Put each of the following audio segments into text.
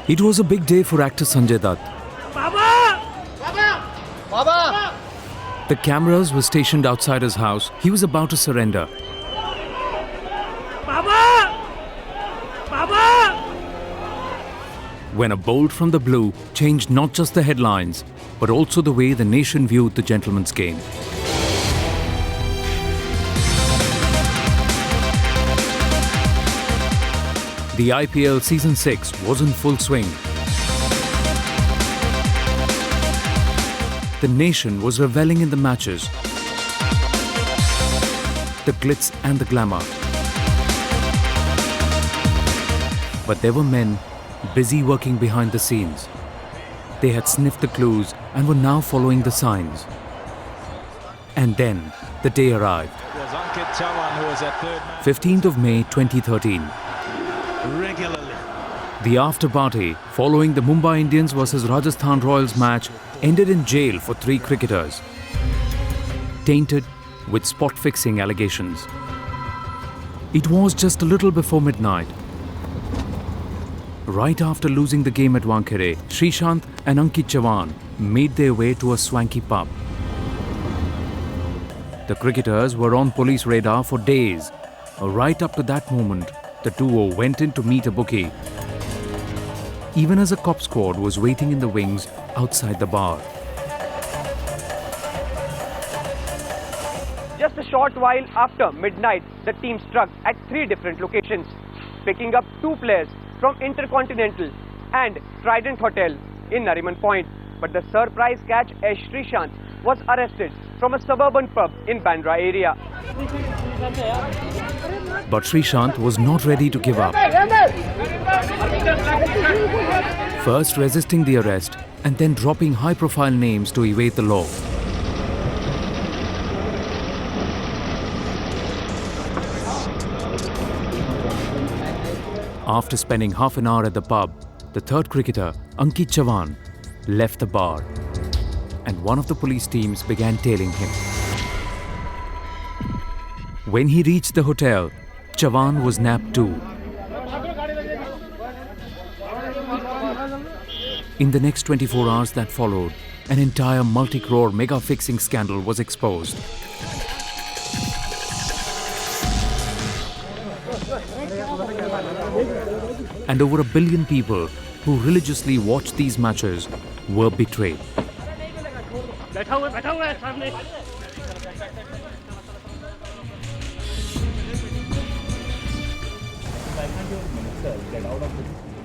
It was a big day for actor Sanjay Dutt. Baba! Baba! Baba! The cameras were stationed outside his house. He was about to surrender. Baba! Baba! When a bolt from the blue changed not just the headlines, but also the way the nation viewed the gentleman's game. The IPL Season 6 was in full swing. The nation was reveling in the matches, the glitz and the glamour. But there were men busy working behind the scenes. They had sniffed the clues and were now following the signs. And then the day arrived. 15th of May 2013. Regularly. The after party following the Mumbai Indians vs Rajasthan Royals match ended in jail for 3 cricketers, tainted with spot fixing allegations. It was just a little before midnight. Right after losing the game at Wankhede, Sreesanth and Ankit Chavan made their way to a swanky pub. The cricketers were on police radar for days. Right up to that moment, the duo went in to meet a bookie, even as a cop squad was waiting in the wings outside the bar. Just a short while after midnight, the team struck at 3 different locations, picking up 2 players from Intercontinental and Trident Hotel in Nariman Point. But the surprise catch as Sreesanth was arrested from a suburban pub in Bandra area. But Sreesanth was not ready to give up. First resisting the arrest and then dropping high-profile names to evade the law. After spending half an hour at the pub, the third cricketer, Ankit Chavan, left the bar, and one of the police teams began tailing him. When he reached the hotel, Chavan was nabbed too. In the next 24 hours that followed, an entire multi-crore mega fixing scandal was exposed. And over 1 billion people who religiously watched these matches were betrayed.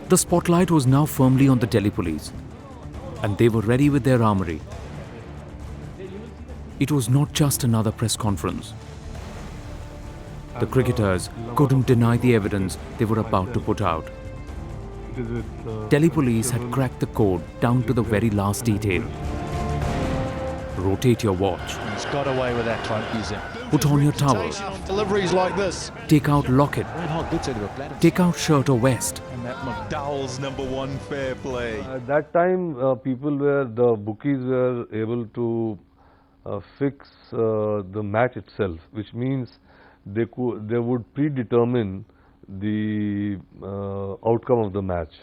The spotlight was now firmly on the Delhi police, and they were ready with their armory. It was not just another press conference. The cricketers couldn't deny the evidence they were about to put out. Delhi police had cracked the code down to the very last detail. Rotate your watch. He's got away with that one. Put on your towel. Deliveries like this. Take out locket. Take out shirt or vest. And that McDowell's #1 fair play. At that time, the bookies were able to fix the match itself, which means they would predetermine the outcome of the match.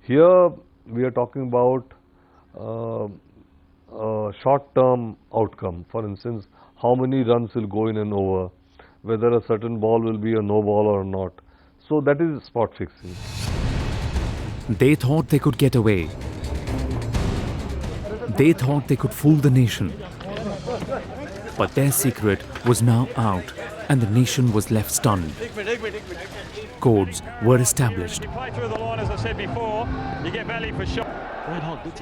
Here we are talking about a short-term outcome. For instance, how many runs will go in an over, whether a certain ball will be a no ball or not. So that is spot fixing. They thought they could get away. They thought they could fool the nation. But their secret was now out, and the nation was left stunned. Codes were established.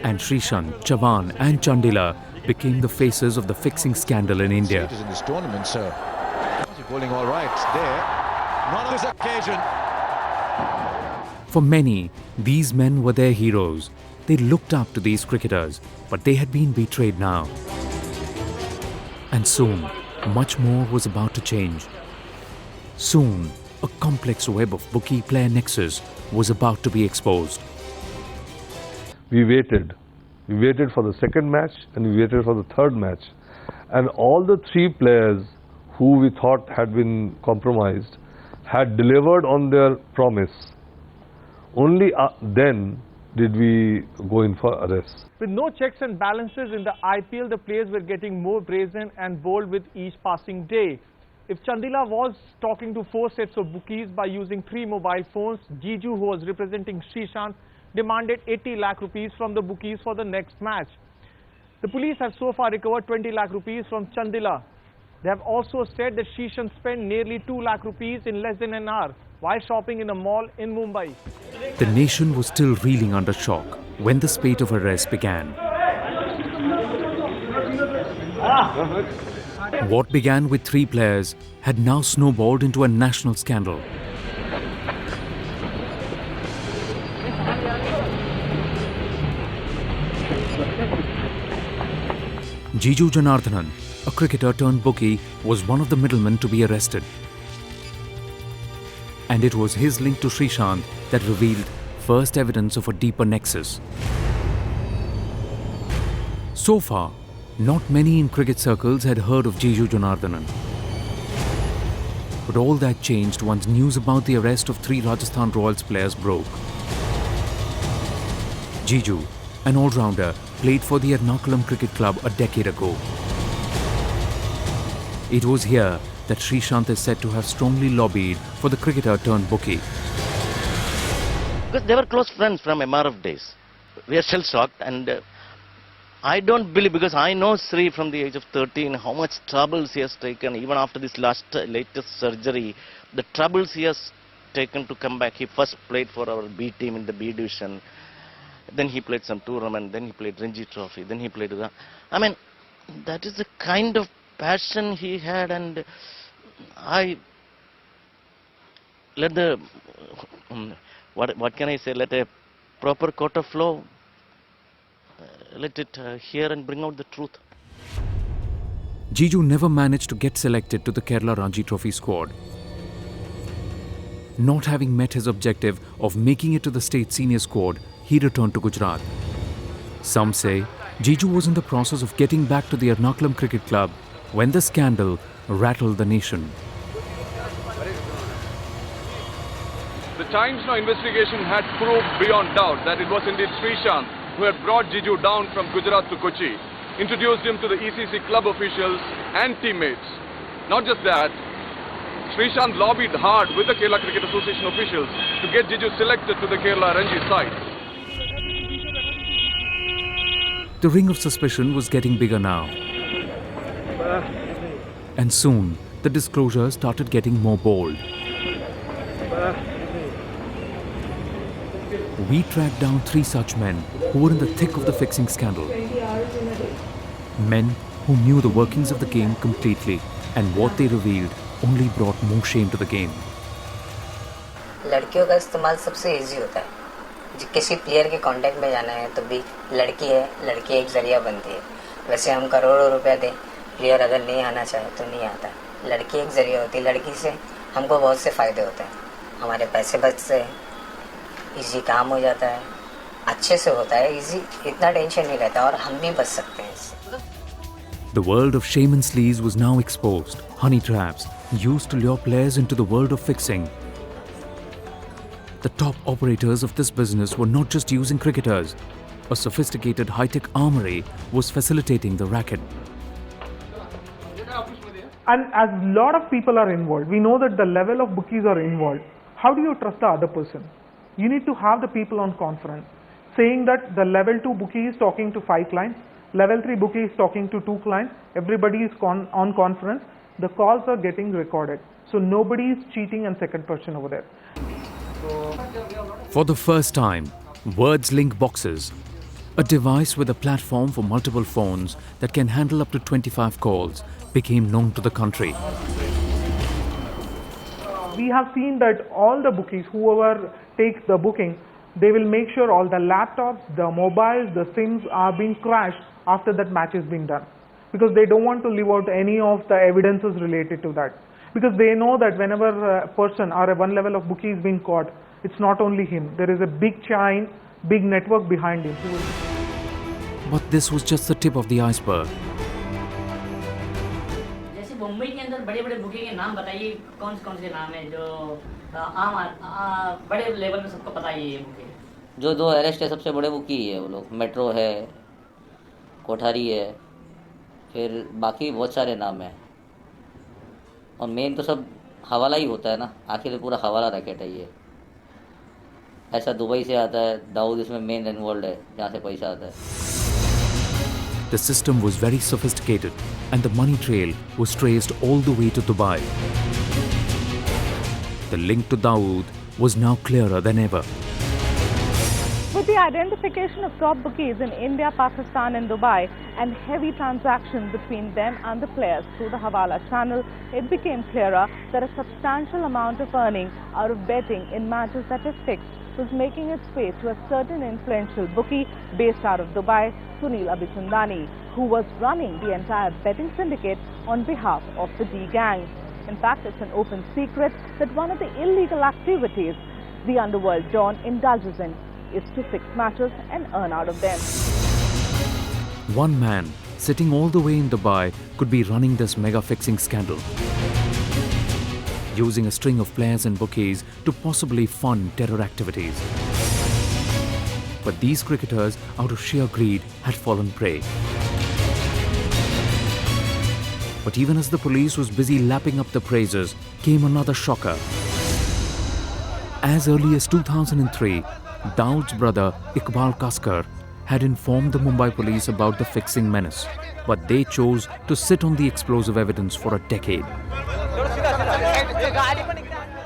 And Sreesanth, Chavan and Chandila became the faces of the fixing scandal in India. In this tournament, sir. Bowling all right there. Not on this occasion. For many, these men were their heroes. They looked up to these cricketers, but they had been betrayed now. And soon, much more was about to change. Soon, a complex web of bookie-player nexus was about to be exposed. We waited. We waited for the second match and we waited for the third match. And all the 3 players who we thought had been compromised had delivered on their promise. Only then did we go in for arrests. With no checks and balances in the IPL, the players were getting more brazen and bold with each passing day. If Chandila was talking to 4 sets of bookies by using 3 mobile phones, Jiju, who was representing Srishant, demanded 80 lakh rupees from the bookies for the next match. The police have so far recovered 20 lakh rupees from Chandila. They have also said that Srishant spent nearly 2 lakh rupees in less than an hour while shopping in a mall in Mumbai. The nation was still reeling under shock when the spate of arrests began. What began with 3 players had now snowballed into a national scandal. Jiju Janardhanan, a cricketer turned bookie, was one of the middlemen to be arrested. And it was his link to Srishant that revealed first evidence of a deeper nexus. So far, not many in cricket circles had heard of Jiju Janardhanan. But all that changed once news about the arrest of 3 Rajasthan Royals players broke. Jiju, an all-rounder, played for the Ernakulam Cricket Club a decade ago. It was here that Srishant is said to have strongly lobbied for the cricketer turned bookie. Because they were close friends from MRF days. We are still shocked, and I don't believe, because I know Sri from the age of 13, how much troubles he has taken. Even after this latest surgery, the troubles he has taken to come back. He first played for our B team in the B division. Then he played some tournament. Then he played Ranji Trophy. Then he played I mean, that is the kind of passion he had, and I let the what can I say? Let a proper court of law let it hear and bring out the truth. Jiju never managed to get selected to the Kerala Ranji Trophy squad. Not having met his objective of making it to the state senior squad, he returned to Gujarat. Some say Jiju was in the process of getting back to the Ernakulam Cricket Club when the scandal rattled the nation. The Times Now investigation had proved beyond doubt that it was indeed Srishant who had brought Jiju down from Gujarat to Kochi, introduced him to the ECC club officials and teammates. Not just that, Srishant lobbied hard with the Kerala Cricket Association officials to get Jiju selected to the Kerala Ranji side. The ring of suspicion was getting bigger now. And soon, the disclosures started getting more bold. We tracked down 3 such men who were in the thick of the fixing scandal. Men who knew the workings of the game completely, and what they revealed only brought more shame to the game. लड़कियों का इस्तेमाल सबसे easy होता है. किसी player के contact में जाना है तो भी लड़की है, लड़की एक जरिया बनती है. वैसे हम करोड़ों रुपए दें, प्लेयर अगर नहीं आना चाहे तो नहीं आता. लड़की एक जरिया होती है. लड़की से हमको बहुत से फ़ायदे होते हैं. हमारे पैसे बचते हैं, इजी काम हो जाता है, अच्छे से होता है, इजी, इतना टेंशन नहीं रहता और हम भी बच सकते हैं इससे. The world of shame and sleaze was now exposed. Honey traps used to lure players into the world of fixing. The top operators of this business were not just using cricketers. A sophisticated high-tech armory was facilitating the racket. And as a lot of people are involved, we know that the level of bookies are involved. How do you trust the other person? You need to have the people on conference saying that the level 2 bookie is talking to 5 clients, level 3 bookie is talking to 2 clients, everybody is on conference, the calls are getting recorded. So nobody is cheating and second person over there. For the first time, Words Link Boxes, a device with a platform for multiple phones that can handle up to 25 calls, became known to the country. We have seen that all the bookies, whoever takes the booking, they will make sure all the laptops, the mobiles, the SIMs are being crashed after that match is being done. Because they don't want to leave out any of the evidences related to that. Because they know that whenever a person or a one level of bookie is being caught, it's not only him. There is a big chain, big network behind him. But this was just the tip of the iceberg. जैसे मुंबई के अंदर बड़े-बड़े booking के नाम बताइए, कौन से नाम हैं जो आम बड़े लेवल में सबको पता है ये बुकिंग. जो 2 अरेस्ट है सबसे बड़े बुकी ही है वो लोग, मेट्रो है, कोठारी है, फिर बाकी बहुत सारे नाम हैं। और मेन तो सब हवाला ही होता है ना, आखिर पूरा हवाला रैकेट है ये। ऐसा दुबई से आता है, दाऊद इसमें मेन इन्वॉल्व है, जहाँ से पैसा आता है। The system was very sophisticated and the money trail was traced all the way to Dubai. The link to Dawood was now clearer than ever. With the identification of top bookies in India, Pakistan and Dubai and heavy transactions between them and the players through the Hawala channel, it became clearer that a substantial amount of earning out of betting in matches that is fixed was making its way to a certain influential bookie based out of Dubai, Sunil Abichandani, who was running the entire betting syndicate on behalf of the D gang. In fact, it's an open secret that one of the illegal activities the underworld Don indulges in is to fix matches and earn out of them. One man sitting all the way in Dubai could be running this mega fixing scandal, using a string of players and bookies to possibly fund terror activities. But these cricketers, out of sheer greed, had fallen prey. But even as the police was busy lapping up the praises, came another shocker. As early as 2003, Dawood's brother Iqbal Kaskar had informed the Mumbai police about the fixing menace, but they chose to sit on the explosive evidence for a decade.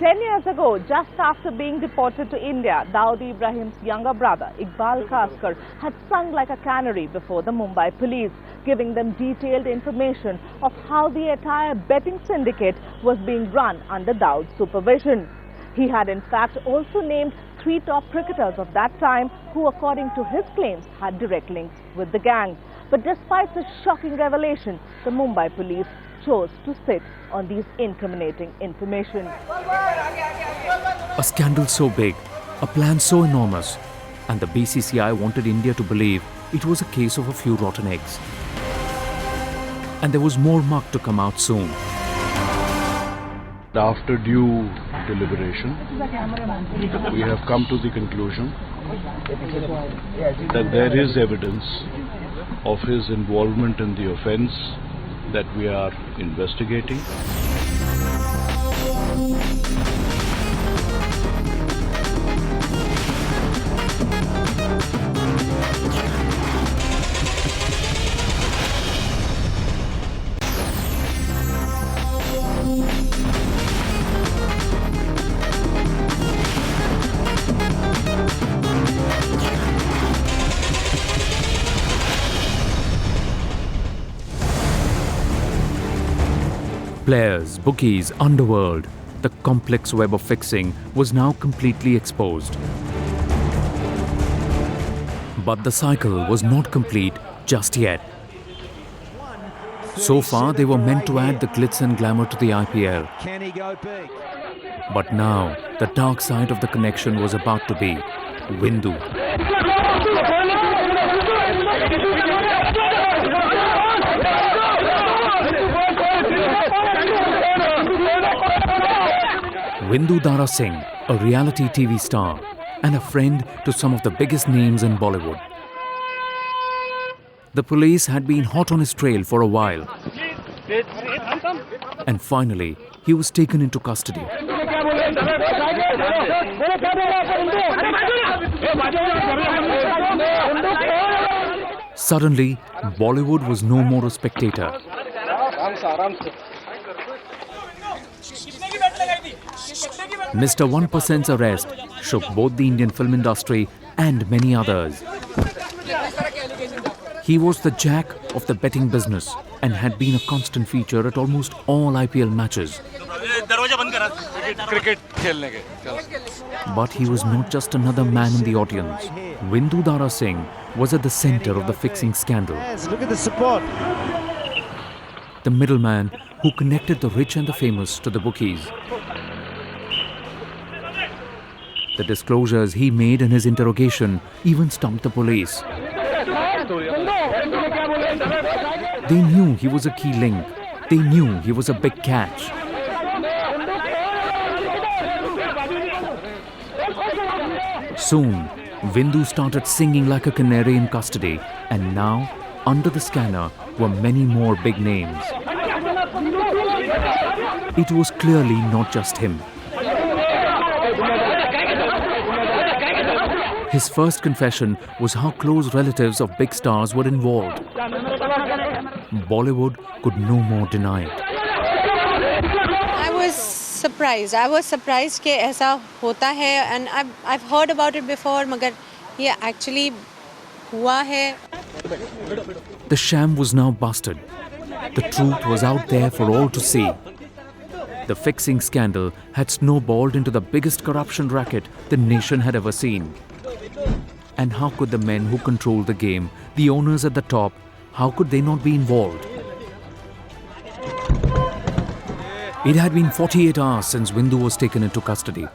10 years ago, just after being deported to India, Dawood Ibrahim's younger brother, Iqbal Kaskar, had sung like a canary before the Mumbai police, giving them detailed information of how the entire betting syndicate was being run under Dawood's supervision. He had in fact also named 3 top cricketers of that time who, according to his claims, had direct links with the gang. But despite this shocking revelation, the Mumbai police chose to sit on these incriminating information. A scandal so big, a plan so enormous, and the BCCI wanted India to believe it was a case of a few rotten eggs. And there was more muck to come out soon. After due deliberation, we have come to the conclusion that there is evidence of his involvement in the offence that we are investigating. Players, bookies, underworld, the complex web of fixing was now completely exposed. But the cycle was not complete just yet. So far, they were meant to add the glitz and glamour to the IPL. Can he go big? But now, the dark side of the connection was about to be Windu. Windu Dara Singh, a reality TV star and a friend to some of the biggest names in Bollywood. The police had been hot on his trail for a while. And finally, he was taken into custody. Suddenly, Bollywood was no more a spectator. Mr. 1%'s arrest shook both the Indian film industry and many others. He was the jack of the betting business and had been a constant feature at almost all IPL matches. But he was not just another man in the audience. Windu Dara Singh was at the center of the fixing scandal. Look at the support. The middleman who connected the rich and the famous to the bookies. The disclosures he made in his interrogation even stumped the police. They knew he was a key link. They knew he was a big catch. Soon, Vindu started singing like a canary in custody, and now, under the scanner, were many more big names. It was clearly not just him. His first confession was how close relatives of big stars were involved. Bollywood could no more deny it. I was surprised. I was surprised कि ऐसा होता है, and I've heard about it before, मगर ये actually हुआ है. The sham was now busted. The truth was out there for all to see. The fixing scandal had snowballed into the biggest corruption racket the nation had ever seen. And how could the men who controlled the game, the owners at the top, how could they not be involved? It had been 48 hours since Vindu was taken into custody.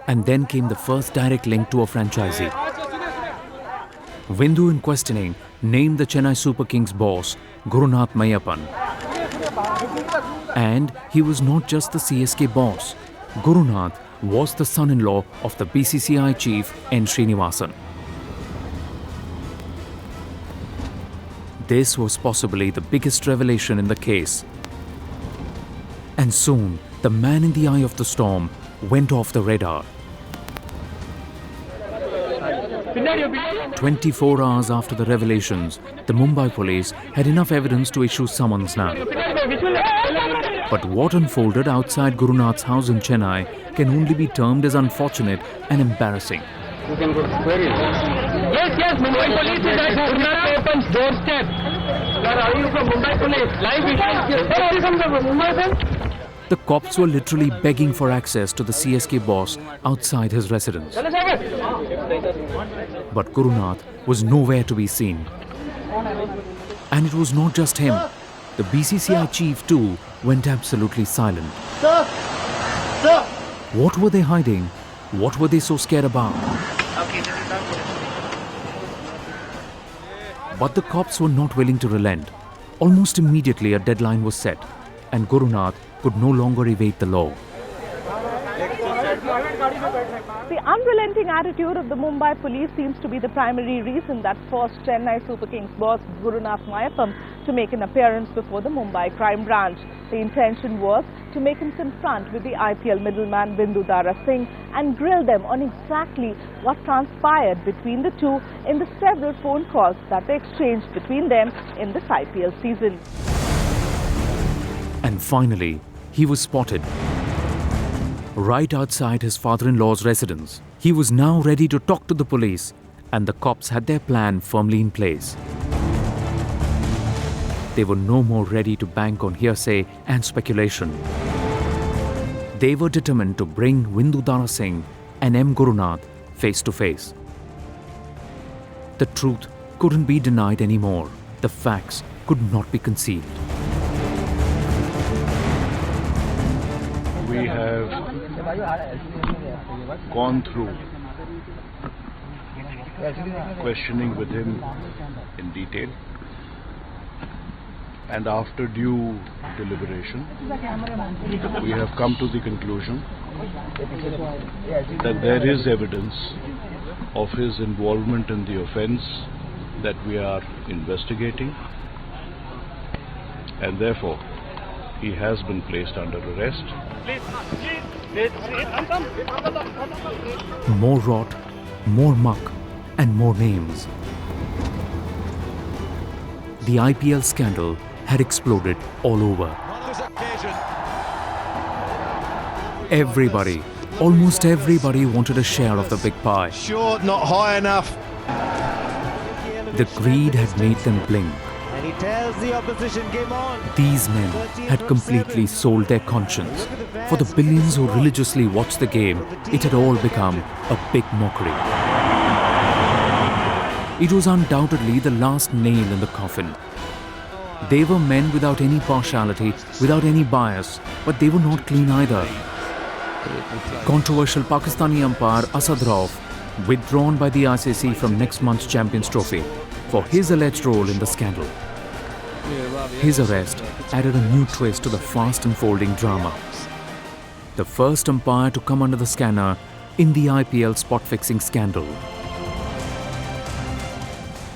And then came the first direct link to a franchisee. Vindu, in questioning, named the Chennai Super Kings boss, Gurunath Mayappan. And he was not just the CSK boss. Gurunath was the son-in-law of the BCCI chief N. Srinivasan. This was possibly the biggest revelation in the case. And soon, the man in the eye of the storm went off the radar. 24 hours after the revelations, the Mumbai police had enough evidence to issue summons now. But what unfolded outside Gurunath's house in Chennai can only be termed as unfortunate and embarrassing. Yes, Mumbai police is at Gurunath Mayappan's doorstep. Where are you from Mumbai police? Live video. Where are you from Mumbai? The cops were literally begging for access to the CSK boss outside his residence. But Gurunath was nowhere to be seen. And it was not just him. The BCCI chief too went absolutely silent. Sir! Sir! What were they hiding? What were they so scared about? But the cops were not willing to relent. Almost immediately a deadline was set, and Gurunath could no longer evade the law. The unrelenting attitude of the Mumbai police seems to be the primary reason that forced Chennai Super Kings boss Gurunath Mayappan to make an appearance before the Mumbai crime branch. The intention was to make him confront with the IPL middleman Vindu Dara Singh and grill them on exactly what transpired between the two in the several phone calls that they exchanged between them in this IPL season. And finally, he was spotted right outside his father-in-law's residence. He was now ready to talk to the police, and the cops had their plan firmly in place. They were no more ready to bank on hearsay and speculation. They were determined to bring Vindu Dara Singh and M. Gurunath face to face. The truth couldn't be denied anymore. The facts could not be concealed. We have gone through questioning with him in detail, and after due deliberation, we have come to the conclusion that there is evidence of his involvement in the offence that we are investigating, and therefore he has been placed under arrest. More rot, more muck, and more names. The IPL scandal had exploded all over. Everybody, almost everybody wanted a share of the big pie. Short, not high enough. The greed had made them blink. And he tells the opposition game on. These men had completely sold their conscience. For the billions who religiously watched the game, it had all become a big mockery. It was undoubtedly the last nail in the coffin. They were men without any partiality, without any bias, but they were not clean either. Controversial Pakistani umpire Asad Rauf withdrawn by the ICC from next month's Champions Trophy for his alleged role in the scandal. His arrest added a new twist to the fast unfolding drama. The first umpire to come under the scanner in the IPL spot-fixing scandal.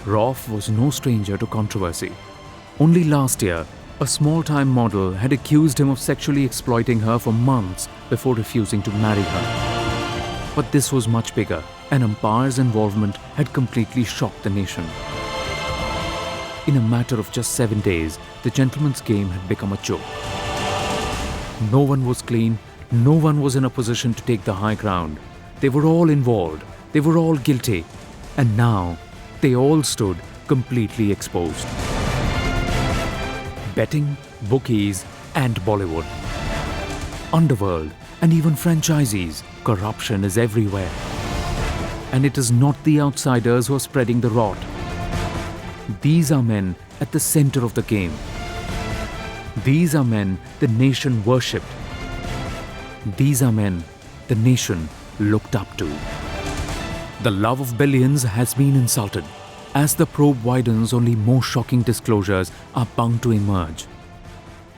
Roff was no stranger to controversy. Only last year, a small-time model had accused him of sexually exploiting her for months before refusing to marry her. But this was much bigger. An umpire's involvement had completely shocked the nation. In a matter of just 7 days, the gentleman's game had become a joke. No one was clean, no one was in a position to take the high ground. They were all involved, they were all guilty, and now they all stood completely exposed. Betting, bookies, and Bollywood. Underworld and even franchisees, corruption is everywhere. And it is not the outsiders who are spreading the rot. These are men at the center of the game. These are men the nation worshipped. These are men the nation looked up to. The love of billions has been insulted. As the probe widens, only more shocking disclosures are bound to emerge.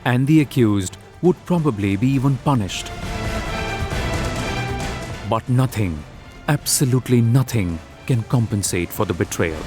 And the accused would probably be even punished. But nothing, absolutely nothing, can compensate for the betrayal.